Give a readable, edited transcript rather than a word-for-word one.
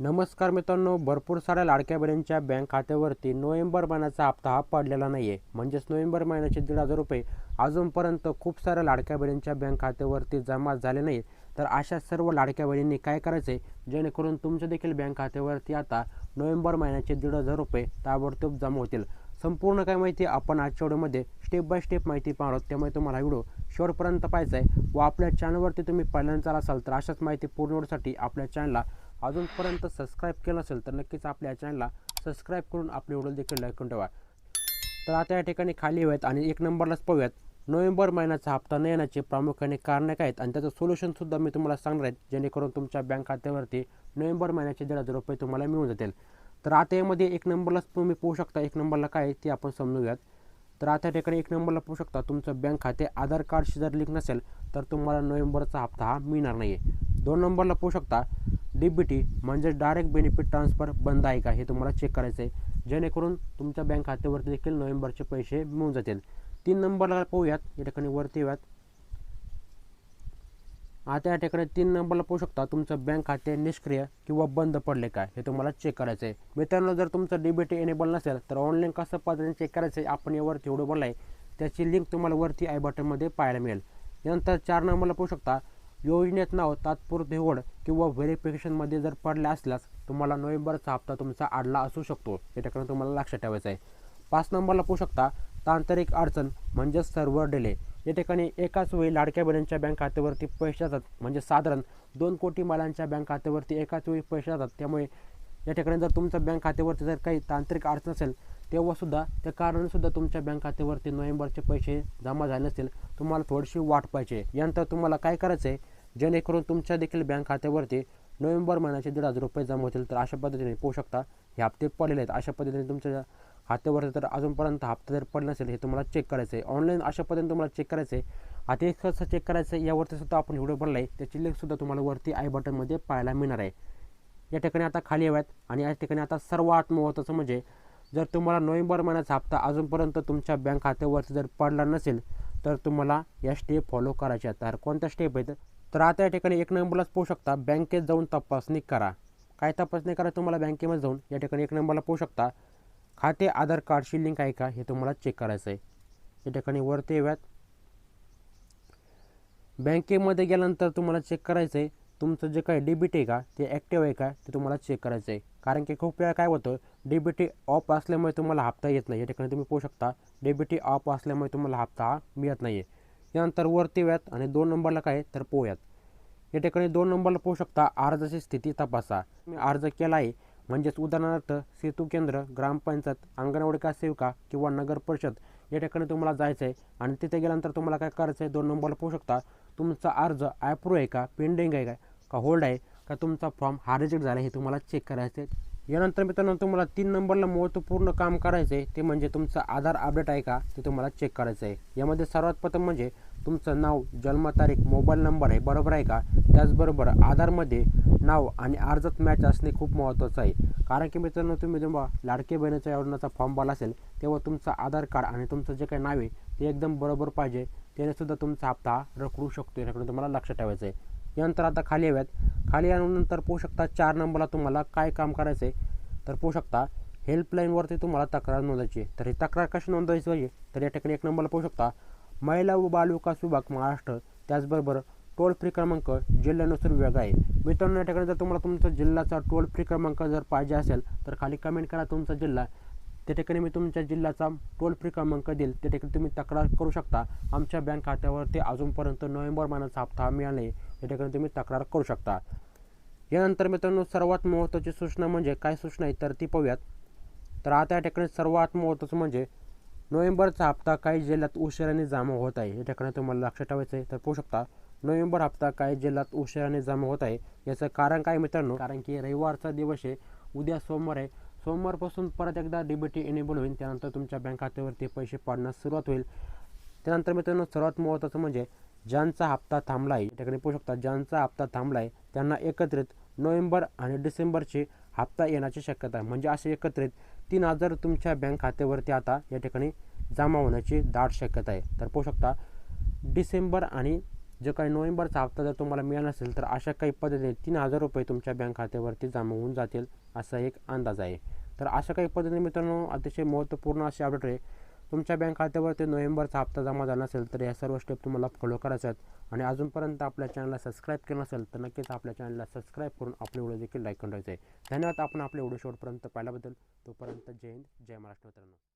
नमस्कार मित्रांनो, भरपूर साऱ्या लाडक्या बहिणींच्या बँक खात्यावरती नोव्हेंबर महिन्याचा हप्ता हा पडलेला नाही आहे. म्हणजेच नोव्हेंबर महिन्याचे 1,500 रुपये अजूनपर्यंत खूप साऱ्या लाडक्या बहिणींच्या बँक खात्यावरती जमा झाले नाहीत. तर अशा सर्व लाडक्या बहिणींनी काय करायचं आहे, जेणेकरून तुमच्या देखील बँक खात्यावरती आता नोव्हेंबर महिन्याचे 1,500 रुपये ताबडतोब जमा होतील. संपूर्ण काय माहिती आपण आजच्या व्हिडिओमध्ये स्टेप बाय स्टेप माहिती पाहणार आहोत. त्यामुळे तुम्हाला हा व्हिडिओ शेवटपर्यंत पाहायचा आहे व आपल्या चॅनलवरती तुम्ही पहिल्यांदा असाल तर अशाच माहिती पूर्ण होण्यासाठी आपल्या चॅनलला अजूनपर्यंत सबस्क्राईब केलं असेल तर नक्कीच आपल्या चॅनलला सबस्क्राईब करून आपले व्हिडिओ देखील लाईक करून ठेवा. तर आता या ठिकाणी खाली येऊयात आणि एक नंबरलाच पाहूयात. नोव्हेंबर महिन्याचा हप्ता न येण्याचे प्रामुख्याने कारणं काय आहेत आणि त्याचं सोल्युशनसुद्धा मी तुम्हाला सांगणार आहे, जेणेकरून तुमच्या बँक खात्यावरती नोव्हेंबर महिन्याचे 1,500 रुपये तुम्हाला मिळून जातील. तर आता यामध्ये एक नंबरलाच तुम्ही पाहू शकता. एक नंबरला काय आहे ते आपण समजूयात. तर आता या ठिकाणी एक नंबरला पाहू शकता, तुमचं बँक खाते आधार कार्डशी जर लिंक नसेल तर तुम्हाला नोव्हेंबरचा हप्ता हा मिळणार नाही आहे. 2 नंबरला पाहू शकता, DBT म्हणजे डायरेक्ट बेनिफिट ट्रान्सफर बंद आहे का हे तुम्हाला चेक करायचं आहे, जेणेकरून तुमच्या बँक खात्यावरती देखील नोव्हेंबरचे पैसे मिळून जातील. 3 नंबरला पाहूयात. या ठिकाणी वरती येऊयात. आता या ठिकाणी 3 नंबरला पाहू शकता, तुमचं बँक खाते निष्क्रिय किंवा बंद पडले का हे तुम्हाला चेक करायचं आहे. मित्रांनो, जर तुमचं DBT एनेबल नसेल तर ऑनलाईन कसं पद्धतीने चेक करायचं आहे आपण यावरती व्हिडिओ बोलला आहे, त्याची लिंक तुम्हाला वरती आय बटनमध्ये पाहायला मिळेल. यानंतर 4 नंबरला पाहू शकता, योजनेत नाव तात्पुरते होड किंवा व्हेरिफिकेशनमध्ये जर पडले असल्यास तुम्हाला नोव्हेंबरचा हप्ता तुमचा अडला असू शकतो. या ठिकाणी तुम्हाला लक्षात ठेवायचं आहे. 5 नंबरला पाहू शकता, तांत्रिक अडचण म्हणजे सर्व्हर डिले. या ठिकाणी एकाच वेळी लाडक्या बहिणींच्या बँक खात्यावरती पैसे जातात, म्हणजे साधारण 2 कोटी महिलांच्या बँक खात्यावरती एकाच वेळी पैसे जातात. त्यामुळे या ठिकाणी जर तुमच्या बँक खात्यावरती जर काही तांत्रिक अडचण असेल तेव्हासुद्धा त्या कारणानेसुद्धा तुमच्या बँक खात्यावरती नोव्हेंबरचे पैसे जमा झाले नसतील, तुम्हाला थोडीशी वाट पाहिजे. यानंतर तुम्हाला काय करायचं आहे, जेणेकरून तुमच्या देखील बँक खात्यावरती नोव्हेंबर महिन्याचे 1,500 रुपये जमा होतील. तर अशा पद्धतीने पाहू शकता हे हप्ते पडलेले आहेत. अशा पद्धतीने तुमच्या खात्यावरती जर अजूनपर्यंत हप्ता जर पडला नसेल हे तुम्हाला चेक करायचं आहे. ऑनलाईन अशा पद्धतीने तुम्हाला चेक करायचं आहे. आता हे कसं चेक करायचं आहे यावरती सुद्धा आपण व्हिडिओ बनला आहे, त्याची लिंकसुद्धा तुम्हाला वरती आय बटनमध्ये पाहायला मिळणार आहे. या ठिकाणी आता खाली याव्यात आणि या ठिकाणी आता सर्वात महत्त्वाचं म्हणजे जर तुम्हाला नोव्हेंबर महिन्याचा हप्ता अजूनपर्यंत तुमच्या बँक खात्यावरती जर पडला नसेल तर तुम्हाला या स्टेप फॉलो करायच्या आहेत. तर कोणत्या स्टेप आहेत, तर आता या ठिकाणी एक नंबरलाच पाहू शकता, बँकेत जाऊन तपासणी करा. काय तपासणी करा तुम्हाला बँकेमध्ये जाऊन, या ठिकाणी एक नंबरला पाहू शकता, खाते आधार कार्डशी लिंक आहे का हे तुम्हाला चेक करायचं आहे. या ठिकाणी वरती येऊयात. बँकेमध्ये गेल्यानंतर तुम्हाला चेक करायचं आहे तुमचं जे काही DBT आहे का ते ॲक्टिव्ह आहे का ते तुम्हाला चेक करायचं आहे. कारण की खूप वेळा काय होतं, DBT ऑफ असल्यामुळे तुम्हाला हप्ता येत नाही. या ठिकाणी तुम्ही पाहू शकता DBT ऑफ असल्यामुळे तुम्हाला हप्ता हा मिळत नाही आहे. यानंतर वरती येऊयात आणि 2 नंबरला काय आहे तर पोहूयात. या ठिकाणी 2 नंबरला पाहू शकता, अर्जाची स्थिती तपासा. तुम्ही अर्ज केला आहे म्हणजेच उदाहरणार्थ सेतू केंद्र, ग्रामपंचायत, अंगणवाडी सेविका किंवा नगर परिषद या ठिकाणी तुम्हाला जायचं आहे आणि तिथे गेल्यानंतर तुम्हाला काय करायचं आहे, 2 नंबरला पाहू शकता, तुमचा अर्ज ॲप्रूव्ह आहे का, पेंडिंग आहे का होल्ड आहे का, तुमचा फॉर्म हा रिजेक्ट झाला हे तुम्हाला चेक करायचं आहे. यानंतर मित्रांनो तुम्हाला 3 नंबरला महत्त्वपूर्ण काम करायचं आहे, ते म्हणजे तुमचं आधार अपडेट आहे का ते तुम्हाला चेक करायचं आहे. यामध्ये सर्वात प्रथम म्हणजे तुमचं नाव, जन्मतारीख, मोबाईल नंबर आहे बरोबर आहे का, त्याचबरोबर आधारमध्ये नाव आणि अर्जात मॅच असणे खूप महत्त्वाचं आहे. कारण की मित्रांनो तुम्ही जेव्हा लाडकी बहिणीच्या योजनेचा फॉर्म भरला असेल तेव्हा तुमचं आधार कार्ड आणि तुमचं जे काही नाव आहे ते एकदम बरोबर पाहिजे, त्यानेसुद्धा तुमचा हप्ता रखडू शकतो. याकडे तुम्हाला लक्षात ठेवायचं आहे. यानंतर आता खाली याव्यात. खाली आल्यानंतर पाहू शकता 4 नंबरला तुम्हाला काय काम करायचं आहे, तर पाहू शकता हेल्पलाईनवरती तुम्हाला तक्रार नोंदवायची आहे. तर ही तक्रार कशी नोंदवायची आहे, तर या ठिकाणी एक नंबरला पाहू शकता, महिला व बालविकास विभाग महाराष्ट्र, त्याचबरोबर टोल फ्री क्रमांक जिल्ह्यानुसार वेगळा आहे. मित्रांनो, या ठिकाणी जर तुम्हाला तुमचा जिल्ह्याचा टोल फ्री क्रमांक जर पाहिजे असेल तर खाली कमेंट करा तुमचा जिल्हा, त्या ठिकाणी मी तुमच्या जिल्ह्याचा टोल फ्री क्रमांक देईल. त्या ठिकाणी तुम्ही तक्रार करू शकता. आमच्या बँक खात्यावरती अजूनपर्यंत नोव्हेंबर महिन्याचा हप्ता मिळाला नाही, या ठिकाणी तुम्ही तक्रार करू शकता. यानंतर मित्रांनो सर्वात महत्त्वाची सूचना म्हणजे काय सूचना आहे तर ती पाहूयात. तर आता या ठिकाणी सर्वात महत्त्वाचं म्हणजे नोव्हेंबरचा हप्ता काही जिल्ह्यात उशिराने जमा होत आहे. या ठिकाणी तुम्हाला लक्षात ठेवायचं आहे. तर पाहू शकता नोव्हेंबर हप्ता काही जिल्ह्यात उशिराने जमा होत आहे. याचं कारण काय मित्रांनो, कारण की रविवारचा दिवस आहे, उद्या सोमवार आहे. सोमवारपासून परत एकदा DBT एनेबल होईल, त्यानंतर तुमच्या बँक खात्यावरती पैसे पडण्यास सुरुवात होईल. त्यानंतर मित्रांनो सर्वात महत्त्वाचं म्हणजे ज्यांचा हप्ता थांबला आहे, या ठिकाणी पाहू शकता ज्यांचा हप्ता थांबला आहे त्यांना एकत्रित नोव्हेंबर आणि डिसेंबरचे हप्ता येण्याची शक्यता आहे. म्हणजे असे एकत्रित 3,000 तुमच्या बँक खात्यावरती आता या ठिकाणी जमा होण्याची दाट शक्यता आहे. तर पाहू शकता डिसेंबर आणि जे काही नोव्हेंबरचा हप्ता जर तुम्हाला मिळाला नसेल तर अशा काही पद्धतीने 3,000 रुपये तुमच्या बँक खात्यावरती जमा होऊन जातील असा एक अंदाज आहे. तर अशा काही पद्धतीने मित्रांनो अतिशय महत्त्वपूर्ण अशी अपडेट आहे. तुमच्या बँक खात्यावरती नोव्हेंबरचा हप्ता जमा झाला नसेल तर या सर्व स्टेप तुम्हाला फॉलो करायच्या आहेत. आणि अजूनपर्यंत आपल्या चॅनलला सबस्क्राईब केलं नसेल तर नक्कीच आपल्या चॅनलला सबस्क्राईब करून आपले व्हिडिओ देखील लाईक करायचे आहे. धन्यवाद आपण आपले व्हिडिओ शेवटपर्यंत पाहिल्याबद्दल. तोपर्यंत जय हिंद, जय महाराष्ट्र मित्रांनो.